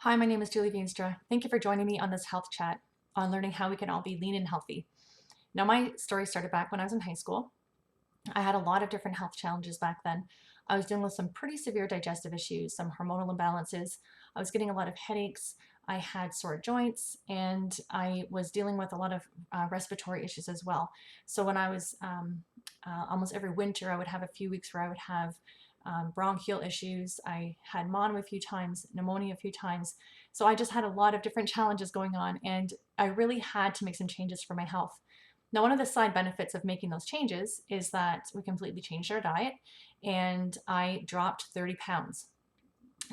Hi, my name is Julie Veenstra. Thank you for joining me on this health chat on learning how we can all be lean and healthy. Now, my story started back when I was in high school. I had a lot of different health challenges back then. I was dealing with some pretty severe digestive issues, some hormonal imbalances. I was getting a lot of headaches. I had sore joints, and I was dealing with a lot of respiratory issues as well. So when I was almost every winter, I would have a few weeks where I would have bronchial issues. I had mono a few times, pneumonia a few times. So I just had a lot of different challenges going on, and I really had to make some changes for my health. Now, one of the side benefits of making those changes is that we completely changed our diet, and I dropped 30 pounds.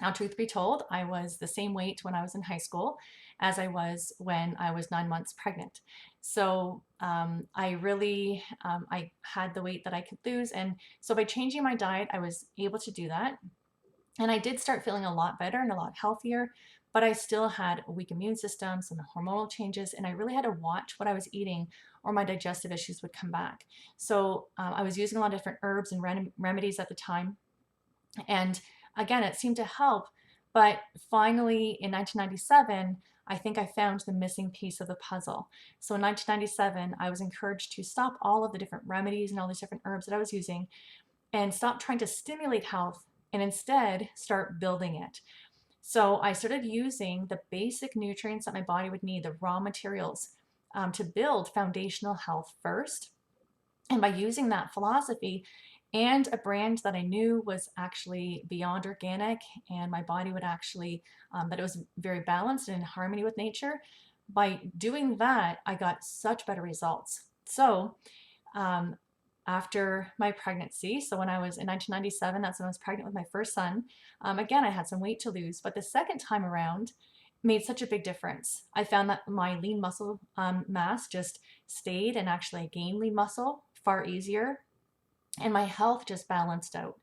Now, truth be told, I was the same weight when I was in high school as I was when I was 9 months pregnant. So I had the weight that I could lose. And so by changing my diet, I was able to do that. And I did start feeling a lot better and a lot healthier, but I still had a weak immune system, some hormonal changes, and I really had to watch what I was eating or my digestive issues would come back. So I was using a lot of different herbs and remedies at the time. And again, it seemed to help. But finally, in 1997, I think I found the missing piece of the puzzle. So in 1997, I was encouraged to stop all of the different remedies and all these different herbs that I was using and stop trying to stimulate health and instead start building it. So I started using the basic nutrients that my body would need, the raw materials, to build foundational health first. And by using that philosophy and a brand that I knew was actually beyond organic and my body would actually, that it was very balanced and in harmony with nature, by doing that, I got such better results. So um, after my pregnancy, so when I was in 1997, that's when I was pregnant with my first son, again, I had some weight to lose, but the second time around, made such a big difference. I found that my lean muscle mass just stayed, and actually I gained lean muscle far easier, and my health just balanced out.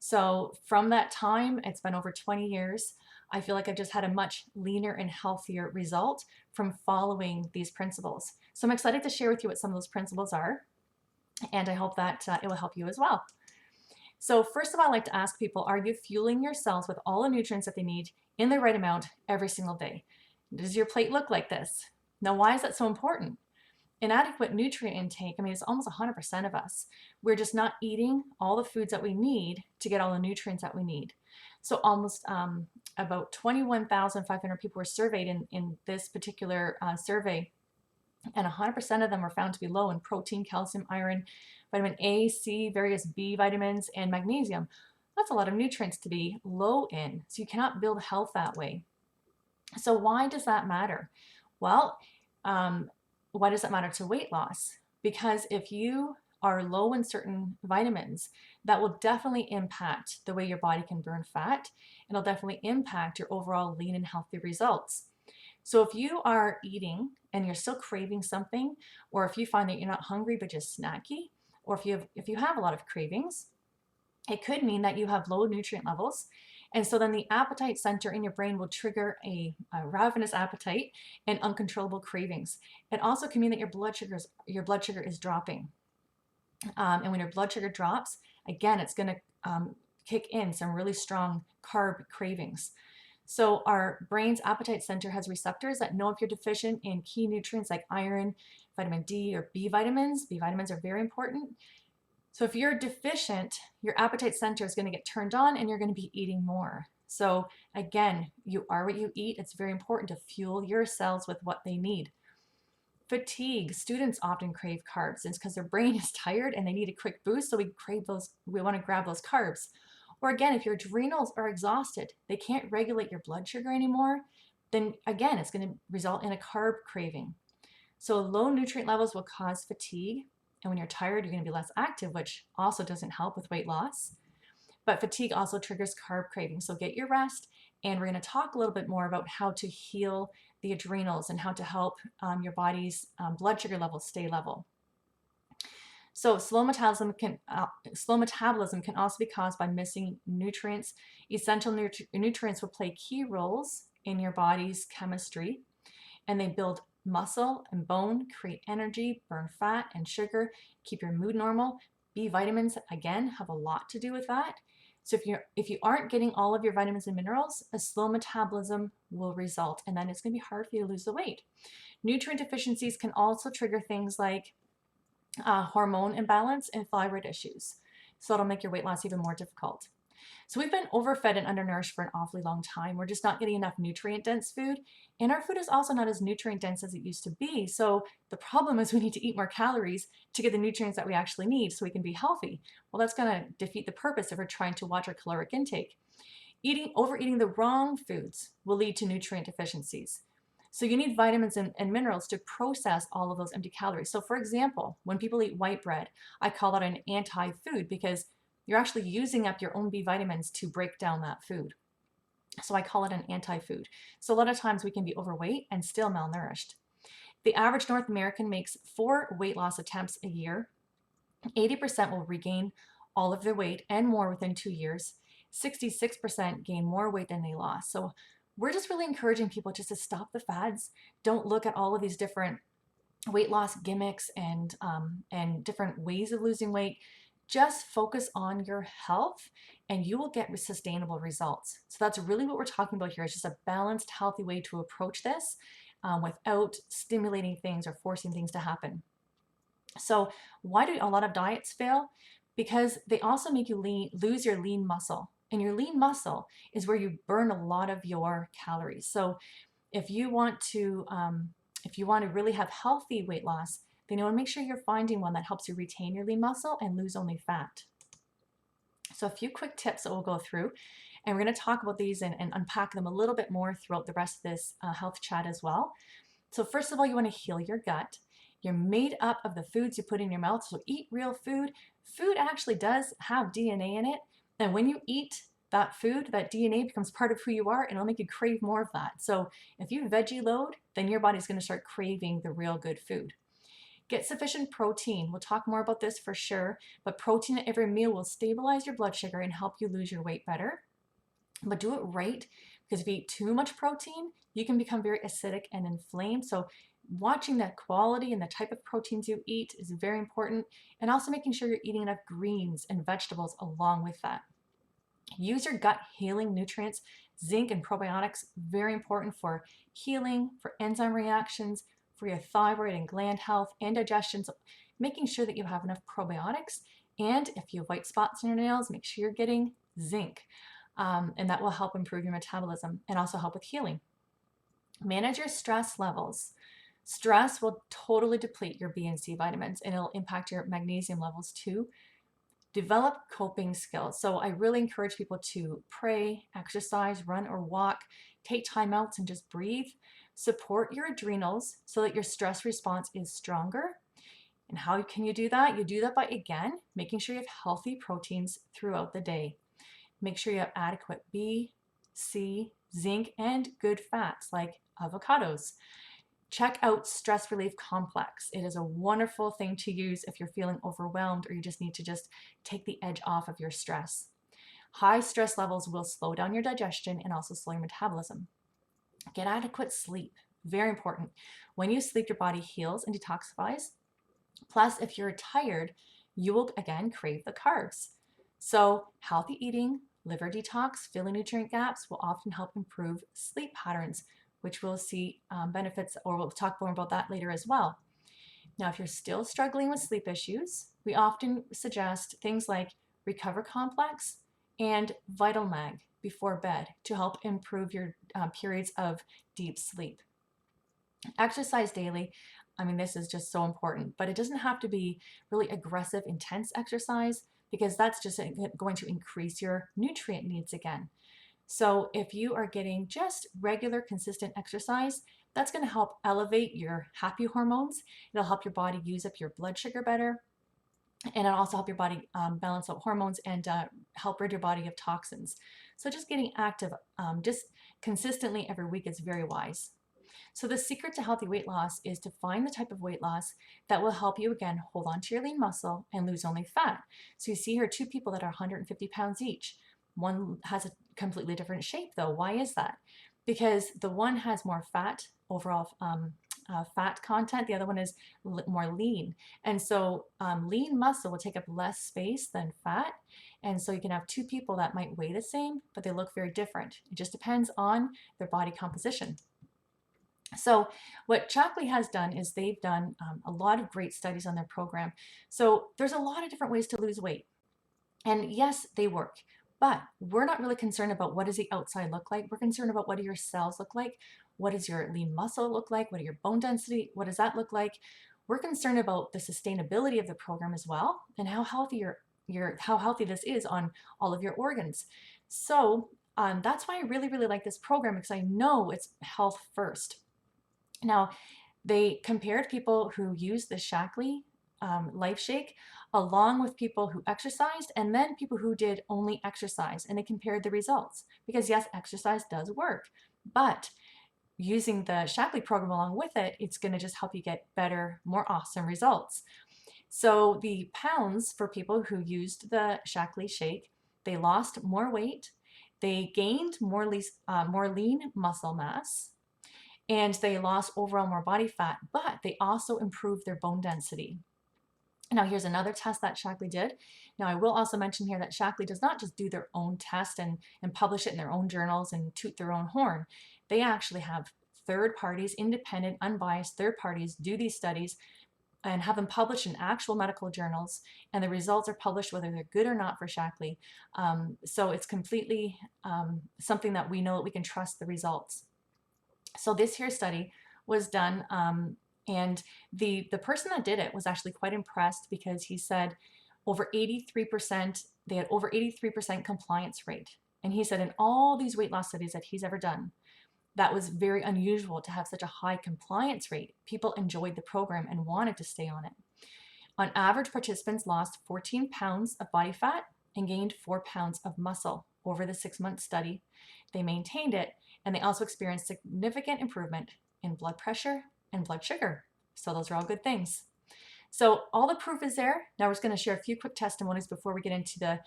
So from that time, it's been over 20 years. I feel like I've just had a much leaner and healthier result from following these principles. So I'm excited to share with you what some of those principles are, and I hope that it will help you as well. So first of all, I like to ask people, are you fueling your cells with all the nutrients that they need in the right amount every single day? Does your plate look like this? Now, why is that so important? Inadequate nutrient intake, I mean, it's almost 100% of us. We're just not eating all the foods that we need to get all the nutrients that we need. So almost about 21,500 people were surveyed in this particular survey, and 100% of them were found to be low in protein, calcium, iron, vitamin A, C, various B vitamins, and magnesium. That's a lot of nutrients to be low in, so you cannot build health that way. So why does that matter? Well, why does that matter to weight loss? Because if you are low in certain vitamins, that will definitely impact the way your body can burn fat, and it'll definitely impact your overall lean and healthy results. So if you are eating and you're still craving something, or if you find that you're not hungry but just snacky, or if you have a lot of cravings, it could mean that you have low nutrient levels. And so then the appetite center in your brain will trigger a ravenous appetite and uncontrollable cravings. It also can mean that your blood sugar is dropping. And when your blood sugar drops, again, it's going to kick in some really strong carb cravings. So our brain's appetite center has receptors that know if you're deficient in key nutrients like iron, vitamin D, or B vitamins. B vitamins are very important. So if you're deficient, your appetite center is going to get turned on and you're going to be eating more. So again, you are what you eat. It's very important to fuel your cells with what they need. Fatigue. Students often crave carbs. It's because their brain is tired and they need a quick boost. So we want to grab those carbs. Or again, if your adrenals are exhausted, they can't regulate your blood sugar anymore, then again, it's going to result in a carb craving. So low nutrient levels will cause fatigue. And when you're tired, you're going to be less active, which also doesn't help with weight loss. But fatigue also triggers carb craving. So get your rest. And we're going to talk a little bit more about how to heal the adrenals and how to help your body's blood sugar levels stay level. So slow metabolism can also be caused by missing nutrients. Essential nutrients will play key roles in your body's chemistry, and they build muscle and bone, create energy, burn fat and sugar, keep your mood normal. B vitamins, again, have a lot to do with that. So if you aren't getting all of your vitamins and minerals, a slow metabolism will result, and then it's going to be hard for you to lose the weight. Nutrient deficiencies can also trigger things like hormone imbalance and thyroid issues. So it'll make your weight loss even more difficult. So we've been overfed and undernourished for an awfully long time. We're just not getting enough nutrient dense food. And our food is also not as nutrient dense as it used to be. So the problem is we need to eat more calories to get the nutrients that we actually need so we can be healthy. Well, that's going to defeat the purpose if we're trying to watch our caloric intake. Overeating the wrong foods will lead to nutrient deficiencies. So you need vitamins and minerals to process all of those empty calories. So for example, when people eat white bread, I call that an anti-food because you're actually using up your own B vitamins to break down that food. So I call it an anti-food. So a lot of times we can be overweight and still malnourished. The average North American makes 4 weight loss attempts a year. 80% will regain all of their weight and more within 2 years. 66% gain more weight than they lost. So we're just really encouraging people just to stop the fads. Don't look at all of these different weight loss gimmicks and different ways of losing weight. Just focus on your health and you will get sustainable results. So that's really what we're talking about here. It's just a balanced, healthy way to approach this without stimulating things or forcing things to happen. So why do a lot of diets fail? Because they also make you lose your lean muscle. And your lean muscle is where you burn a lot of your calories. So if you want to really have healthy weight loss, then you want to make sure you're finding one that helps you retain your lean muscle and lose only fat. So a few quick tips that we'll go through, and we're going to talk about these and unpack them a little bit more throughout the rest of this health chat as well. So first of all, you want to heal your gut. You're made up of the foods you put in your mouth, so eat real food. Food actually does have DNA in it, and when you eat that food, that DNA becomes part of who you are and it'll make you crave more of that. So if you veggie load, then your body's going to start craving the real good food. Get sufficient protein. We'll talk more about this for sure, but protein at every meal will stabilize your blood sugar and help you lose your weight better. But do it right, because if you eat too much protein, you can become very acidic and inflamed. So watching that quality and the type of proteins you eat is very important, and also making sure you're eating enough greens and vegetables along with that. Use your gut healing nutrients. Zinc and probiotics, very important for healing, for enzyme reactions, for your thyroid and gland health and digestion. So making sure that you have enough probiotics. And if you have white spots in your nails, make sure you're getting zinc. And that will help improve your metabolism and also help with healing. Manage your stress levels. Stress will totally deplete your B and C vitamins, and it'll impact your magnesium levels too. Develop coping skills. So I really encourage people to pray, exercise, run or walk, take time outs and just breathe. Support your adrenals so that your stress response is stronger. And how can you do that? You do that by, again, making sure you have healthy proteins throughout the day. Make sure you have adequate B, C, zinc, and good fats like avocados. Check out Stress Relief Complex. It is a wonderful thing to use if you're feeling overwhelmed or you just need to just take the edge off of your stress. High stress levels will slow down your digestion and also slow your metabolism. Get adequate sleep. Very important. When you sleep, your body heals and detoxifies. Plus, if you're tired, you will again crave the carbs. So healthy eating, liver detox, filling nutrient gaps will often help improve sleep patterns, which we'll see benefits, or we'll talk more about that later as well. Now, if you're still struggling with sleep issues, we often suggest things like Recover Complex and Vital Mag before bed to help improve your periods of deep sleep. Exercise daily. I mean, this is just so important, but it doesn't have to be really aggressive, intense exercise, because that's just going to increase your nutrient needs again. So if you are getting just regular, consistent exercise, that's going to help elevate your happy hormones. It'll help your body use up your blood sugar better. And it'll also help your body balance out hormones and help rid your body of toxins. So just getting active just consistently every week is very wise. So the secret to healthy weight loss is to find the type of weight loss that will help you, again, hold on to your lean muscle and lose only fat. So you see here 2 people that are 150 pounds each. One has a completely different shape though. Why is that? Because the one has more fat, overall fat content. The other one is more lean. And so lean muscle will take up less space than fat. And so you can have two people that might weigh the same, but they look very different. It just depends on their body composition. So what Shaklee has done is they've done a lot of great studies on their program. So there's a lot of different ways to lose weight. And yes, they work, but we're not really concerned about what does the outside look like. We're concerned about what do your cells look like? What does your lean muscle look like? What are your bone density? What does that look like? We're concerned about the sustainability of the program as well, and how healthy how healthy this is on all of your organs. So that's why I really, really like this program, because I know it's health first. Now, they compared people who used the Shaklee Life Shake along with people who exercised, and then people who did only exercise, and they compared the results. Because yes, exercise does work, but using the Shaklee program along with it, it's going to just help you get better, more awesome results. So the pounds for people who used the Shaklee Shake, they lost more weight, they gained more lean muscle mass, and they lost overall more body fat, but they also improved their bone density. Now, here's another test that Shaklee did. Now, I will also mention here that Shaklee does not just do their own test and publish it in their own journals and toot their own horn. They actually have third parties, independent, unbiased third parties, do these studies and have them published in actual medical journals, and the results are published whether they're good or not for Shaklee. So it's completely something that we know that we can trust the results. So this here study was done, and the person that did it was actually quite impressed, because he said over 83%, they had over 83% compliance rate. And he said in all these weight loss studies that he's ever done, that was very unusual to have such a high compliance rate. People enjoyed the program and wanted to stay on it. On average, participants lost 14 pounds of body fat and gained 4 pounds of muscle over the 6-month study. They maintained it, and they also experienced significant improvement in blood pressure and blood sugar. So those are all good things. So all the proof is there. Now we're just going to share a few quick testimonies before we get into the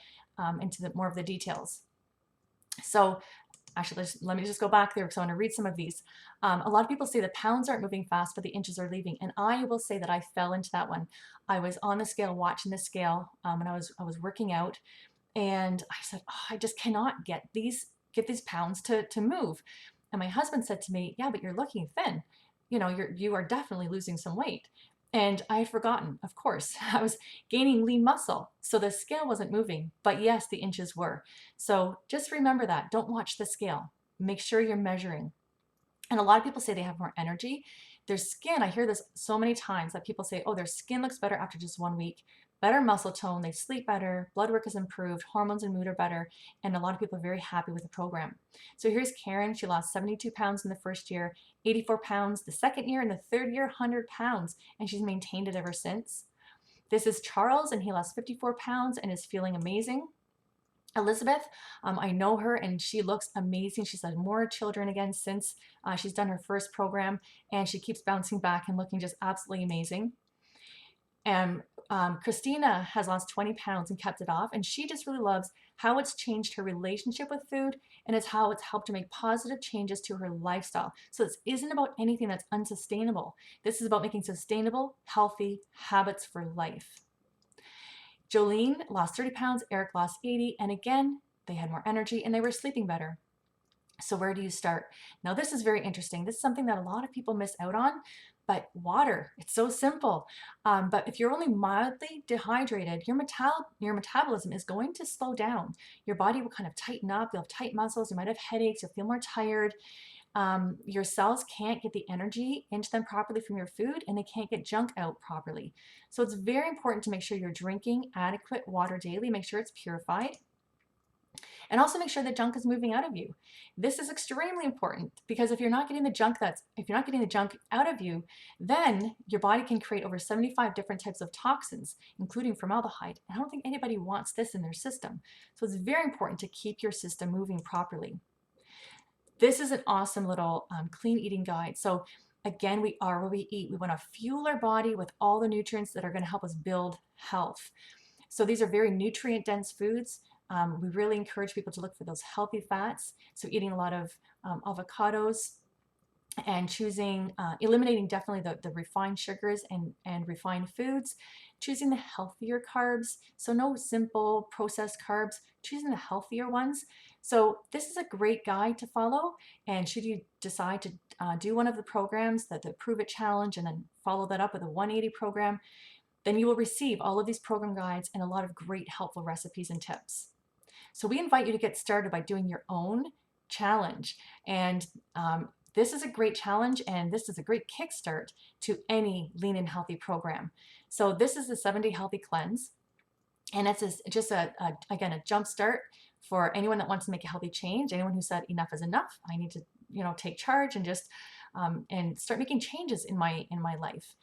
more of the details. So actually, let me just go back there, because I want to read some of these. A lot of people say the pounds aren't moving fast, but the inches are leaving. And I will say that I fell into that one. I was on the scale, watching the scale, and I was working out, and I said, oh, I just cannot get these pounds to move. And my husband said to me, yeah, but you're looking thin. You know, you are definitely losing some weight. And I had forgotten, of course, I was gaining lean muscle. So the scale wasn't moving, but yes, the inches were. So just remember that. Don't watch the scale. Make sure you're measuring. And a lot of people say they have more energy. Their skin, I hear this so many times that people say, oh, their skin looks better after just 1 week. Better muscle tone, they sleep better, blood work is improved, hormones and mood are better, and a lot of people are very happy with the program. So here's Karen. She lost 72 pounds in the first year, 84 pounds the second year, and the third year, 100 pounds, and she's maintained it ever since. This is Charles, and he lost 54 pounds and is feeling amazing. Elizabeth, I know her, and she looks amazing. She's had more children again since she's done her first program, and she keeps bouncing back and looking just absolutely amazing. And Christina has lost 20 pounds and kept it off, and she just really loves how it's changed her relationship with food, and it's how it's helped to make positive changes to her lifestyle. So this isn't about anything that's unsustainable. This is about making sustainable, healthy habits for life. Jolene lost 30 pounds, Eric lost 80, and again, they had more energy and they were sleeping better. So where do you start? Now this is very interesting. This is something that a lot of people miss out on, but water, it's so simple. But if you're only mildly dehydrated, your metabolism is going to slow down. Your body will kind of tighten up. You'll have tight muscles. You might have headaches. You'll feel more tired. Your cells can't get the energy into them properly from your food, and they can't get junk out properly. So it's very important to make sure you're drinking adequate water daily. Make sure it's purified. And also make sure the junk is moving out of you. This is extremely important, because if you're not getting the junk out of you, then your body can create over 75 different types of toxins, including formaldehyde. And I don't think anybody wants this in their system. So it's very important to keep your system moving properly. This is an awesome little clean eating guide. So again, we are what we eat. We want to fuel our body with all the nutrients that are going to help us build health. So these are very nutrient dense foods. We really encourage people to look for those healthy fats. So eating a lot of avocados, and choosing, eliminating definitely the refined sugars and refined foods, choosing the healthier carbs. So no simple processed carbs, choosing the healthier ones. So this is a great guide to follow. And should you decide to do one of the programs, the Prove It Challenge, and then follow that up with a 180 program, then you will receive all of these program guides and a lot of great helpful recipes and tips. So we invite you to get started by doing your own challenge. And this is a great challenge, and this is a great kickstart to any lean and healthy program. So this is the 7-day healthy cleanse, and it's just again, a jump start for anyone that wants to make a healthy change, anyone who said enough is enough. I need to, take charge and just and start making changes in my life.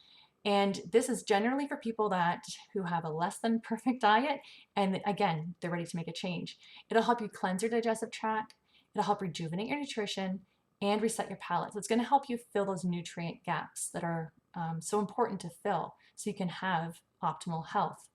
And this is generally for people that who have a less than perfect diet, and again, they're ready to make a change. It'll help you cleanse your digestive tract, it'll help rejuvenate your nutrition, and reset your palate. So it's going to help you fill those nutrient gaps that are so important to fill so you can have optimal health.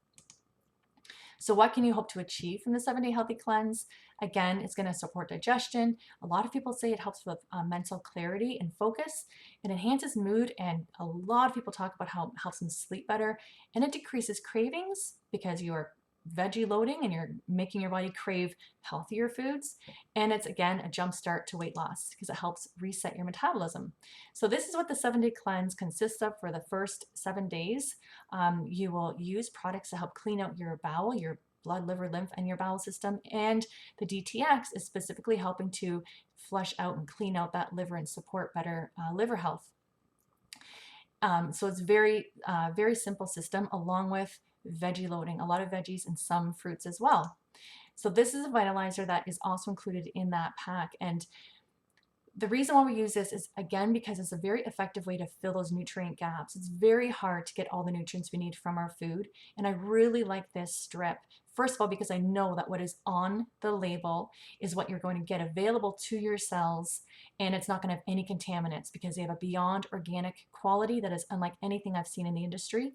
So what can you hope to achieve from the 7-day healthy cleanse? Again, it's going to support digestion. A lot of people say it helps with mental clarity and focus. It enhances mood, and a lot of people talk about how it helps them sleep better. And it decreases cravings because you're veggie loading and you're making your body crave healthier foods. And it's again a jump start to weight loss because it helps reset your metabolism. So this is what the 7-day cleanse consists of for the first 7 days. You will use products to help clean out your bowel, your blood, liver, lymph, and your bowel system. And the DTX is specifically helping to flush out and clean out that liver and support better liver health. So it's very simple system, along with veggie loading, a lot of veggies and some fruits as well. So this is a vitalizer that is also included in that pack. And the reason why we use this is, again, because it's a very effective way to fill those nutrient gaps. It's very hard to get all the nutrients we need from our food. And I really like this strip. First of all, because I know that what is on the label is what you're going to get available to your cells, and it's not going to have any contaminants because they have a beyond organic quality that is unlike anything I've seen in the industry.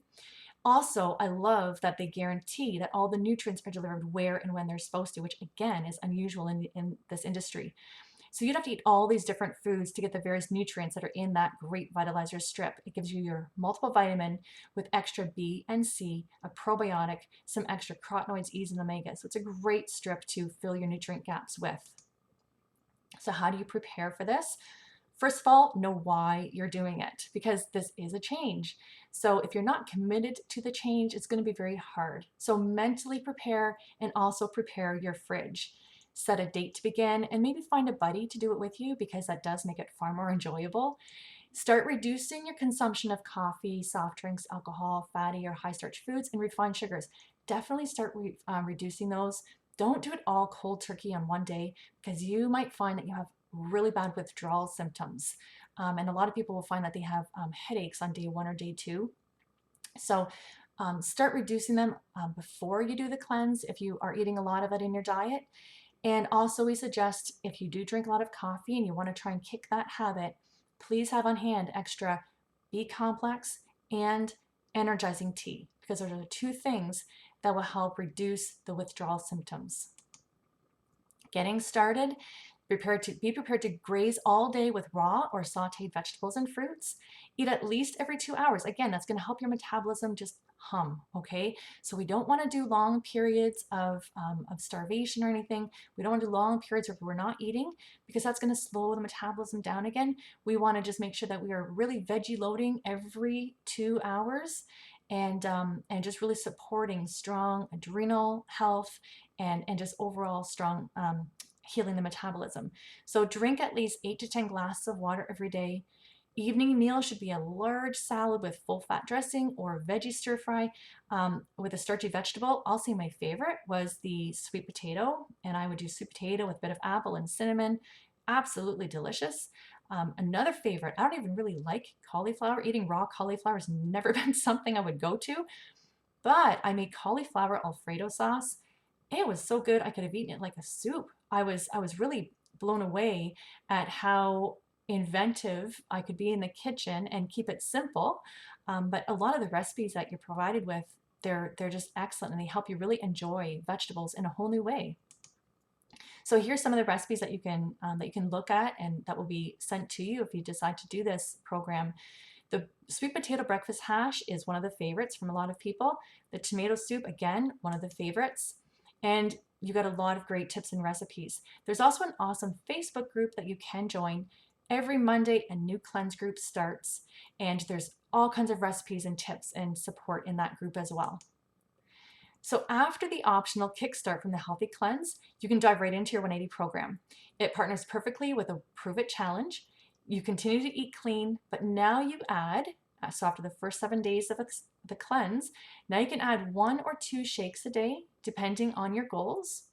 Also, I love that they guarantee that all the nutrients are delivered where and when they're supposed to, which again is unusual in this industry. So you'd have to eat all these different foods to get the various nutrients that are in that great vitalizer strip. It gives you your multiple vitamin with extra B and C, a probiotic, some extra carotenoids, E's, and omegas. So it's a great strip to fill your nutrient gaps with. So how do you prepare for this? First of all, know why you're doing it, because this is a change. So if you're not committed to the change, it's going to be very hard. So mentally prepare, and also prepare your fridge. Set a date to begin, and maybe find a buddy to do it with you, because that does make it far more enjoyable. Start reducing your consumption of coffee, soft drinks, alcohol, fatty or high starch foods, and refined sugars. Definitely start reducing those. Don't do it all cold turkey on one day, because you might find that you have really bad withdrawal symptoms. And a lot of people will find that they have headaches on day 1 or day 2. So start reducing them before you do the cleanse if you are eating a lot of it in your diet. And also, we suggest if you do drink a lot of coffee and you want to try and kick that habit, please have on hand extra B complex and energizing tea, because those are the 2 things that will help reduce the withdrawal symptoms. Getting started, be prepared to graze all day with raw or sauteed vegetables and fruits. Eat at least every 2 hours. Again, that's going to help your metabolism just hum, okay? So we don't want to do long periods of starvation or anything. We don't want to do long periods where we're not eating, because that's going to slow the metabolism down again. We want to just make sure that we are really veggie loading every 2 hours, and just really supporting strong adrenal health, and just overall strong healing the metabolism. So drink at least 8 to 10 glasses of water every day. Evening meal should be a large salad with full fat dressing or veggie stir fry with a starchy vegetable. I'll say my favorite was the sweet potato, and I would do sweet potato with a bit of apple and cinnamon. Absolutely delicious. Another favorite, I don't even really like cauliflower. Eating raw cauliflower has never been something I would go to, but I made cauliflower Alfredo sauce. It was so good. I could have eaten it like a soup. I was really blown away at how inventive I could be in the kitchen and keep it simple. But a lot of the recipes that you're provided with, they're just excellent, and they help you really enjoy vegetables in a whole new way. So here's some of the recipes that you can look at and that will be sent to you if you decide to do this program. The sweet potato breakfast hash is one of the favorites from a lot of people. The tomato soup, again, one of the favorites. And you got a lot of great tips and recipes. There's also an awesome Facebook group that you can join. Every Monday, a new cleanse group starts, and there's all kinds of recipes and tips and support in that group as well. So after the optional kickstart from the Healthy Cleanse, you can dive right into your 180 program. It partners perfectly with a Prove It challenge. You continue to eat clean, but now you add, so after the first 7 days of the cleanse, now you can add 1 or 2 shakes a day, depending on your goals.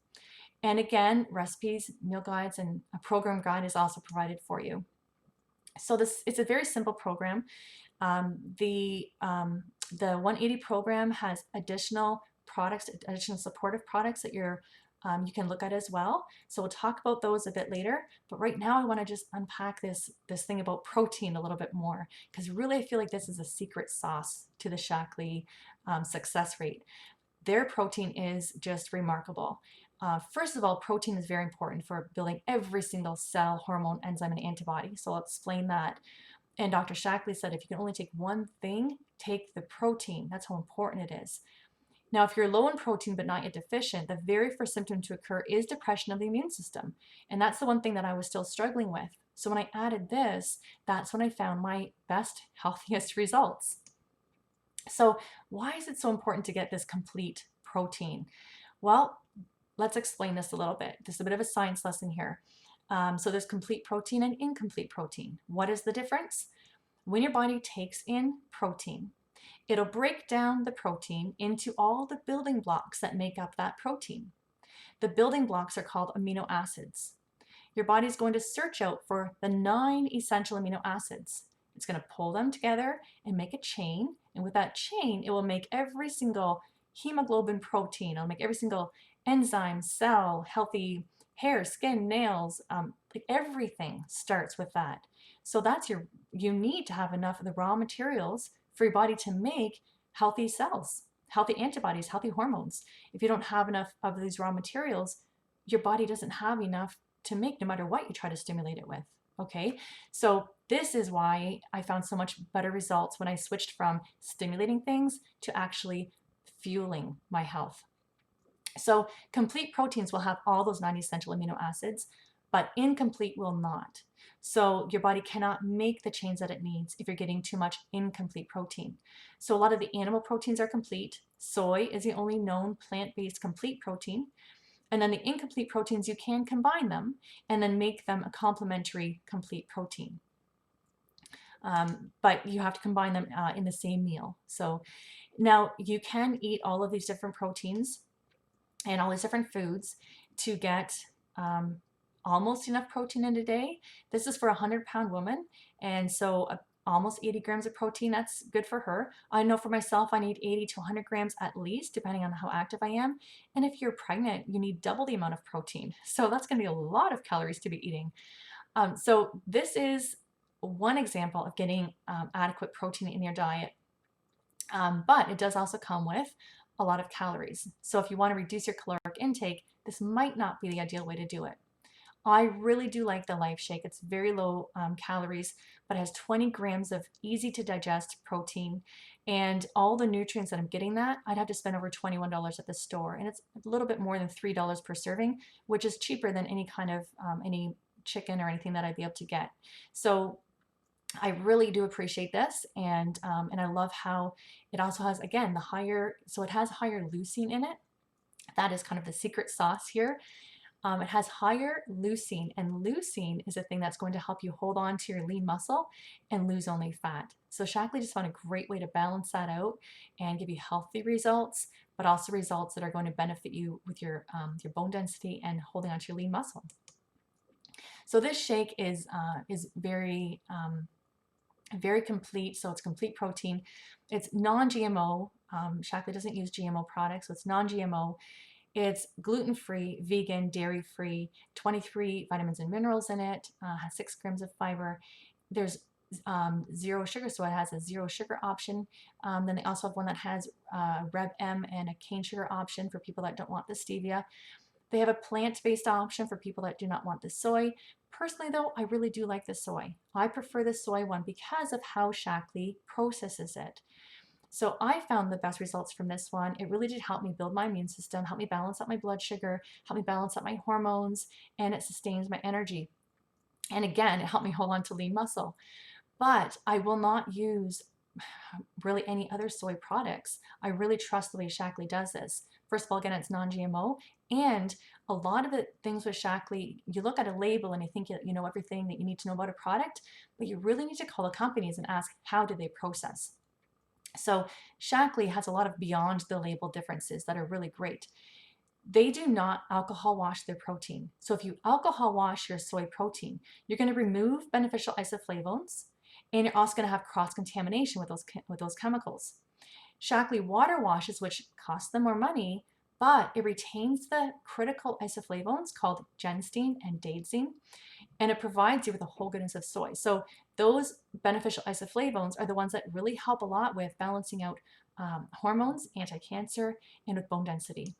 And again, recipes, meal guides, and a program guide is also provided for you. So it's a very simple program. The 180 program has additional products, additional supportive products that you can look at as well. So we'll talk about those a bit later. But right now, I want to just unpack this thing about protein a little bit more, because really I feel like this is a secret sauce to the Shaklee success rate. Their protein is just remarkable. First of all, protein is very important for building every single cell, hormone, enzyme, and antibody. So I'll explain that. And Dr. Shaklee said if you can only take one thing, take the protein. That's how important it is. Now, if you're low in protein but not yet deficient, the very first symptom to occur is depression of the immune system. And that's the one thing that I was still struggling with. So when I added this, that's when I found my best, healthiest results. So why is it so important to get this complete protein? Well, let's explain this a little bit. This is a bit of a science lesson here. So there's complete protein and incomplete protein. What is the difference? When your body takes in protein, it'll break down the protein into all the building blocks that make up that protein. The building blocks are called amino acids. Your body's going to search out for the 9 essential amino acids. It's going to pull them together and make a chain. And with that chain, it will make every single hemoglobin protein. It'll make every single enzyme, cell, healthy hair, skin, nails, like everything starts with that. So you need to have enough of the raw materials for your body to make healthy cells, healthy antibodies, healthy hormones. If you don't have enough of these raw materials, your body doesn't have enough to make no matter what you try to stimulate it with. Okay, so this is why I found so much better results when I switched from stimulating things to actually fueling my health. So complete proteins will have all those 9 essential amino acids, but incomplete will not. So your body cannot make the chains that it needs if you're getting too much incomplete protein. So a lot of the animal proteins are complete. Soy is the only known plant-based complete protein. And then the incomplete proteins, you can combine them and then make them a complementary complete protein. But you have to combine them in the same meal. So now you can eat all of these different proteins and all these different foods to get almost enough protein in a day. This is for a 100-pound woman, and so almost 80 grams of protein, that's good for her. I know for myself, I need 80 to 100 grams at least, depending on how active I am. And if you're pregnant, you need double the amount of protein. So that's gonna be a lot of calories to be eating. So this is one example of getting adequate protein in your diet. But it does also come with a lot of calories. So if you want to reduce your caloric intake, this might not be the ideal way to do it. I really do like the Life Shake. It's very low calories, but it has 20 grams of easy to digest protein, and all the nutrients that I'm getting that, I'd have to spend over $21 at the store, and it's a little bit more than $3 per serving, which is cheaper than any kind of any chicken or anything that I'd be able to get. So I really do appreciate this, and I love how it also has, again, so it has higher leucine in it. That is kind of the secret sauce here. It has higher leucine, and leucine is a thing that's going to help you hold on to your lean muscle and lose only fat. So Shaklee just found a great way to balance that out and give you healthy results, but also results that are going to benefit you with your bone density and holding on to your lean muscle. So this shake is very very complete. So it's complete protein. It's non-GMO. Shaklee doesn't use GMO products, so it's non-GMO. It's gluten-free, vegan, dairy-free, 23 vitamins and minerals in it, has 6 grams of fiber. There's 0 sugar, so it has a 0 sugar option. Then they also have one that has Reb M and a cane sugar option for people that don't want the stevia. They have a plant-based option for people that do not want the soy. Personally though, I really do like the soy. I prefer the soy one because of how Shaklee processes it. So I found the best results from this one. It really did help me build my immune system, help me balance out my blood sugar, help me balance out my hormones, and it sustains my energy. And again, it helped me hold on to lean muscle. But I will not use really any other soy products. I really trust the way Shaklee does this. First of all, again, it's non-GMO, and a lot of the things with Shaklee, you look at a label and you think you know everything that you need to know about a product, but you really need to call the companies and ask, how do they process? So Shaklee has a lot of beyond the label differences that are really great. They do not alcohol wash their protein. So if you alcohol wash your soy protein, you're going to remove beneficial isoflavones, and you're also going to have cross-contamination with those chemicals. Shaklee water washes, which cost them more money, but it retains the critical isoflavones called genistein and daidzein, and it provides you with the whole goodness of soy. So those beneficial isoflavones are the ones that really help a lot with balancing out hormones, anti-cancer, and with bone density.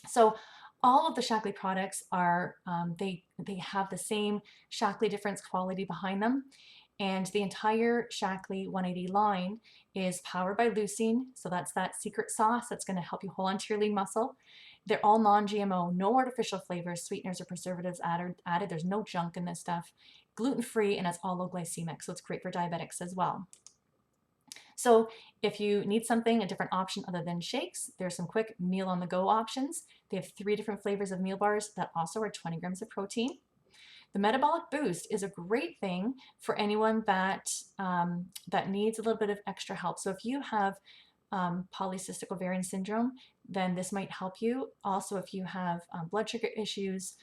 So all of the Shaklee products are, they have the same Shaklee difference quality behind them. And the entire Shaklee 180 line is powered by leucine. So that's that secret sauce that's going to help you hold on to your lean muscle. They're all non-GMO, no artificial flavors, sweeteners, or preservatives added. There's no junk in this stuff. Gluten-free, and it's all low glycemic. So it's great for diabetics as well. So if you need something, a different option other than shakes, there's some quick meal on the go options. They have 3 different flavors of meal bars that also are 20 grams of protein. The metabolic boost is a great thing for anyone that, that needs a little bit of extra help. So if you have polycystic ovarian syndrome, then this might help you. Also, if you have blood sugar issues,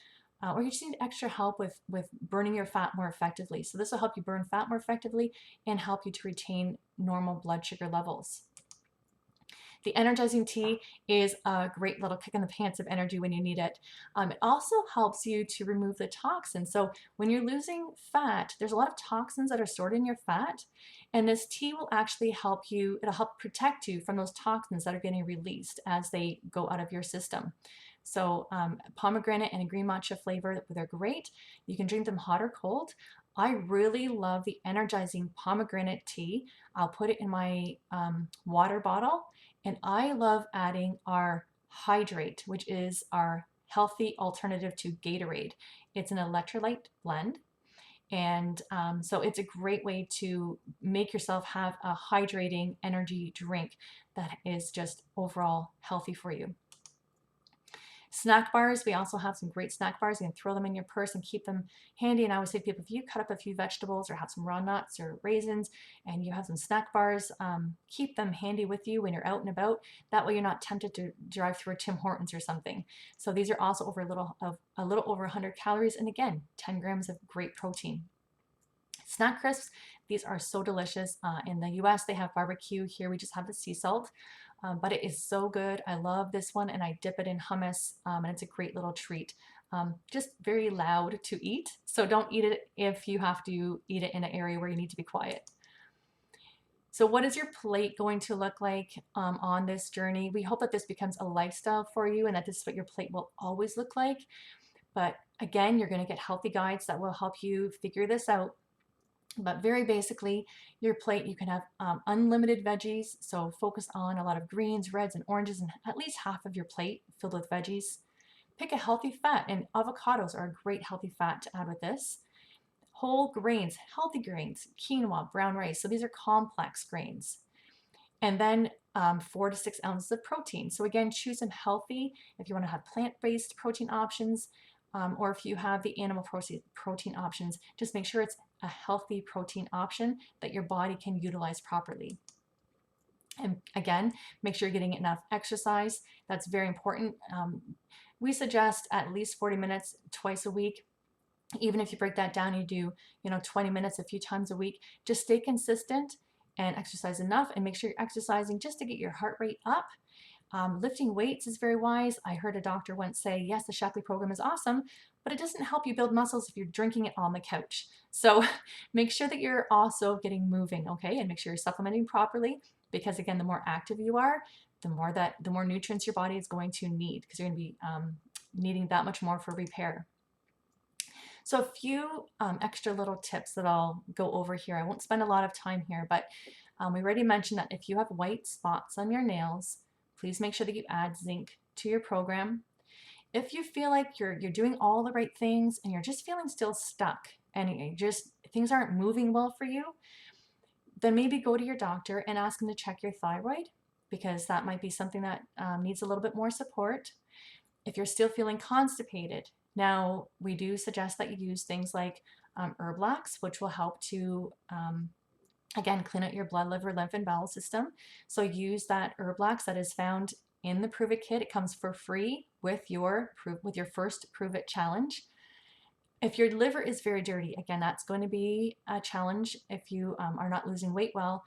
or you just need extra help with burning your fat more effectively. So this will help you burn fat more effectively and help you to retain normal blood sugar levels. The energizing tea is a great little kick in the pants of energy when you need it. It also helps you to remove the toxins. So when you're losing fat, there's a lot of toxins that are stored in your fat, and this tea will actually help you, it'll help protect you from those toxins that are getting released as they go out of your system. So pomegranate and a green matcha flavor, they're great. You can drink them hot or cold. I really love the energizing pomegranate tea. I'll put it in my water bottle, and I love adding our Hydrate, which is our healthy alternative to Gatorade. It's an electrolyte blend. And so it's a great way to make yourself have a hydrating energy drink that is just overall healthy for you. Snack bars, we also have some great snack bars. You can throw them in your purse and keep them handy. And I always say to people, if you cut up a few vegetables or have some raw nuts or raisins and you have some snack bars, keep them handy with you when you're out and about. That way you're not tempted to drive through a Tim Hortons or something. So these are also a little over 100 calories, and again, 10 grams of great protein. Snack crisps, these are so delicious. In the US, they have barbecue. Here we just have the sea salt. But it is so good. I love this one, and I dip it in hummus, and it's a great little treat. Just very loud to eat, so don't eat it if you have to eat it in an area where you need to be quiet. So what is your plate going to look like on this journey? We hope that this becomes a lifestyle for you and that this is what your plate will always look like. But again, you're going to get healthy guides that will help you figure this out. But very basically, your plate, you can have unlimited veggies. So focus on a lot of greens, reds, and oranges, and at least half of your plate filled with veggies. Pick a healthy fat, and avocados are a great healthy fat to add with this. Whole grains, healthy grains, quinoa, brown rice. So these are complex grains. And then 4 to 6 ounces of protein. So again, choose some healthy if you want to have plant-based protein options, or if you have the animal protein options, just make sure it's a healthy protein option that your body can utilize properly. And again, make sure you're getting enough exercise. That's very important. We suggest at least 40 minutes twice a week. Even if you break that down, you do 20 minutes a few times a week. Just stay consistent and exercise enough, and make sure you're exercising just to get your heart rate up. Lifting weights is very wise. I heard a doctor once say, yes, the Shaklee program is awesome, but it doesn't help you build muscles if you're drinking it on the couch. So make sure that you're also getting moving, okay? And make sure you're supplementing properly, because again, the more active you are, the more nutrients your body is going to need, because you're going to be needing that much more for repair. So a few extra little tips that I'll go over here. I won't spend a lot of time here, but we already mentioned that if you have white spots on your nails, please make sure that you add zinc to your program. If you feel like you're doing all the right things and you're just feeling still stuck and just things aren't moving well for you, then maybe go to your doctor and ask them to check your thyroid, because that might be something that needs a little bit more support. If you're still feeling constipated, now we do suggest that you use things like herb lax, which will help to again clean out your blood, liver, lymph, and bowel system. So use that herb lax that is found in the Prove It kit. It comes for free with your first Prove It challenge. If your liver is very dirty, again, that's going to be a challenge. If you are not losing weight well,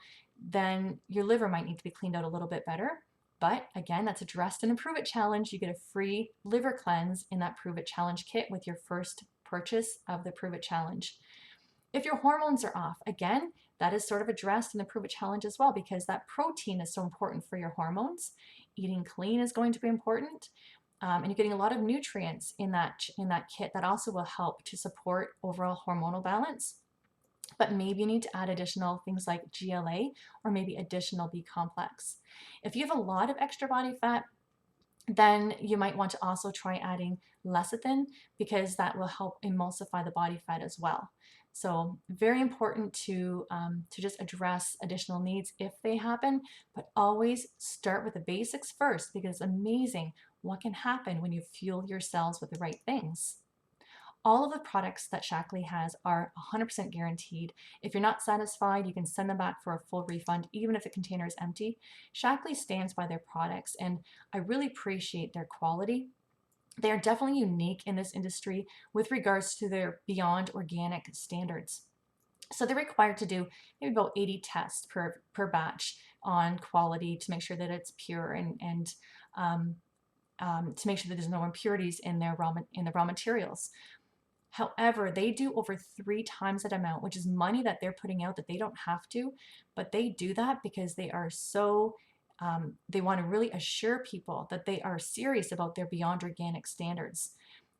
then your liver might need to be cleaned out a little bit better. But again, that's addressed in a Prove It challenge. You get a free liver cleanse in that Prove It challenge kit with your first purchase of the Prove It challenge. If your hormones are off, again, that is sort of addressed in the Prove It challenge as well, because that protein is so important for your hormones. Eating clean is going to be important. And you're getting a lot of nutrients in that kit that also will help to support overall hormonal balance. But maybe you need to add additional things like GLA or maybe additional B complex. If you have a lot of extra body fat, then you might want to also try adding lecithin, because that will help emulsify the body fat as well. So very important to just address additional needs if they happen, but always start with the basics first, because it's amazing what can happen when you fuel your cells with the right things. All of the products that Shaklee has are 100% guaranteed. If you're not satisfied, you can send them back for a full refund, even if the container is empty. Shaklee stands by their products, and I really appreciate their quality. They are definitely unique in this industry with regards to their beyond organic standards. So they're required to do maybe about 80 tests per batch on quality to make sure that it's pure, and to make sure that there's no impurities in the raw materials. However, they do over 3 times that amount, which is money that they're putting out that they don't have to, but they do that because they are so, they want to really assure people that they are serious about their beyond organic standards.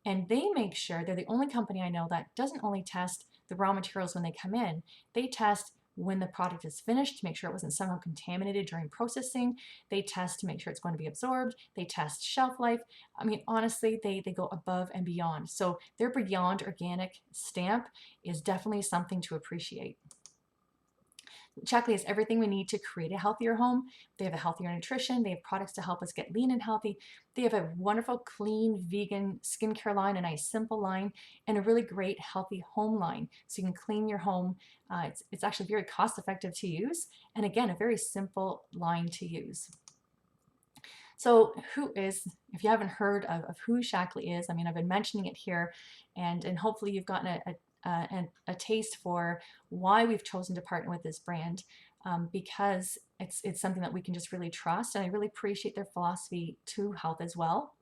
And they make sure, they're the only company I know that doesn't only test the raw materials when they come in, they test when the product is finished to make sure it wasn't somehow contaminated during processing. They test to make sure it's going to be absorbed. They test shelf life. I mean, honestly, they go above and beyond. So their beyond organic stamp is definitely something to appreciate. Shaklee has everything we need to create a healthier home. They have a healthier nutrition. They have products to help us get lean and healthy. They have a wonderful, clean, vegan skincare line, a nice, simple line, and a really great, healthy home line. So you can clean your home. It's actually very cost effective to use. And again, a very simple line to use. So if you haven't heard of who Shaklee is, I mean, I've been mentioning it here, and hopefully you've gotten a taste for why we've chosen to partner with this brand, because it's something that we can just really trust, and I really appreciate their philosophy to health as well.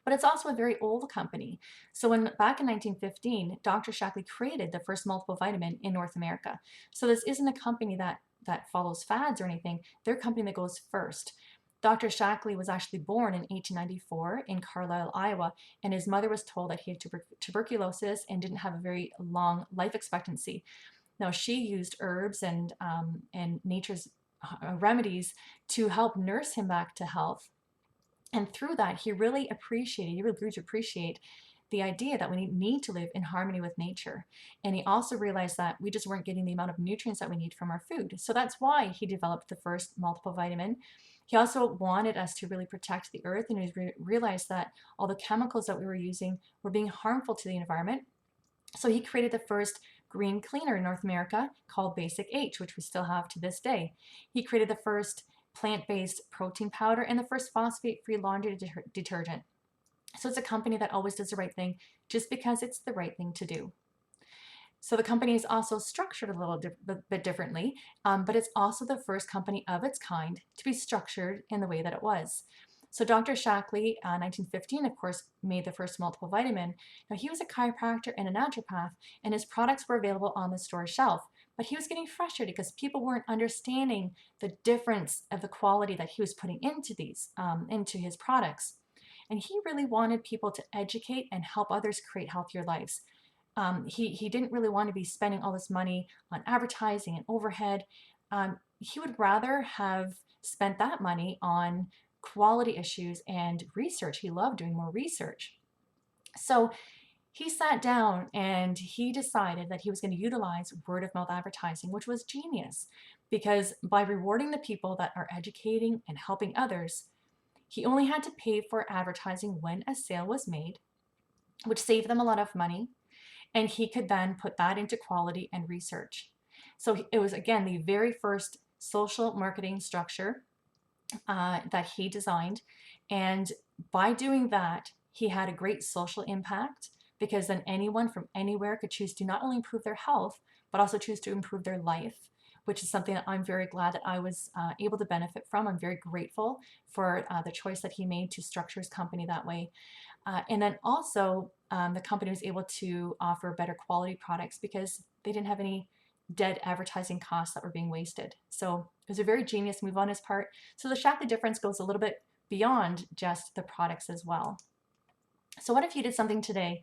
But it's also a very old company. So back in 1915, Dr. Shaklee created the first multiple vitamin in North America. So this isn't a company that follows fads or anything. They're a company that goes first. Dr. Shaklee was actually born in 1894 in Carlisle, Iowa, and his mother was told that he had tuberculosis and didn't have a very long life expectancy. Now, she used herbs and nature's remedies to help nurse him back to health. And through that, he really grew to appreciate the idea that we need to live in harmony with nature. And he also realized that we just weren't getting the amount of nutrients that we need from our food. So that's why he developed the first multiple vitamin. He also wanted us to really protect the earth, and he realized that all the chemicals that we were using were being harmful to the environment. So he created the first green cleaner in North America called Basic H, which we still have to this day. He created the first plant-based protein powder and the first phosphate-free laundry detergent. So it's a company that always does the right thing just because it's the right thing to do. So the company is also structured a little bit differently, but it's also the first company of its kind to be structured in the way that it was. So Dr. Shaklee, 1915, of course, made the first multiple vitamin. Now, he was a chiropractor and a naturopath, and his products were available on the store shelf. But he was getting frustrated because people weren't understanding the difference of the quality that he was putting into his products. and he really wanted people to educate and help others create healthier lives. He didn't really want to be spending all this money on advertising and overhead. He would rather have spent that money on quality issues and research. He loved doing more research. So he sat down and he decided that he was going to utilize word of mouth advertising, which was genius because by rewarding the people that are educating and helping others, he only had to pay for advertising when a sale was made, which saved them a lot of money. And he could then put that into quality and research. So it was, again, the very first social marketing structure that he designed. And by doing that, he had a great social impact because then anyone from anywhere could choose to not only improve their health, but also choose to improve their life, which is something that I'm very glad that I was able to benefit from. I'm very grateful for the choice that he made to structure his company that way. And then also, the company was able to offer better quality products because they didn't have any dead advertising costs that were being wasted. So it was a very genius move on his part. So the Shack the Difference goes a little bit beyond just the products as well. So what if you did something today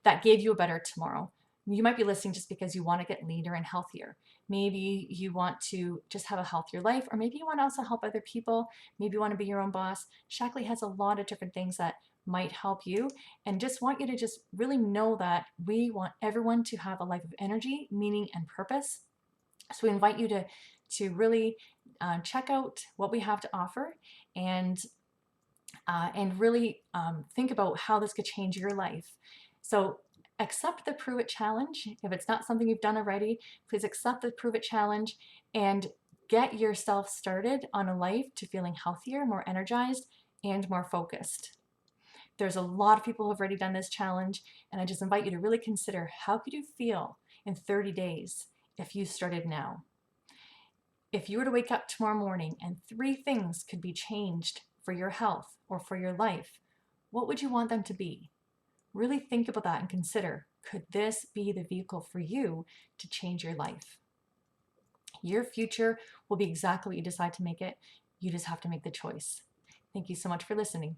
that gave you a better tomorrow? You might be listening just because you want to get leaner and healthier. Maybe you want to just have a healthier life, or maybe you want to also help other people. Maybe you want to be your own boss. Shackley has a lot of different things that might help you, and just want you to just really know that we want everyone to have a life of energy, meaning, and purpose. So we invite you to really check out what we have to offer, and really think about how this could change your life. So accept the Prove It Challenge. If it's not something you've done already, please accept the Prove It Challenge and get yourself started on a life to feeling healthier, more energized, and more focused. There's a lot of people who have already done this challenge, and I just invite you to really consider how could you feel in 30 days if you started now. If you were to wake up tomorrow morning and 3 things could be changed for your health or for your life, what would you want them to be? Really think about that and consider, could this be the vehicle for you to change your life? Your future will be exactly what you decide to make it. You just have to make the choice. Thank you so much for listening.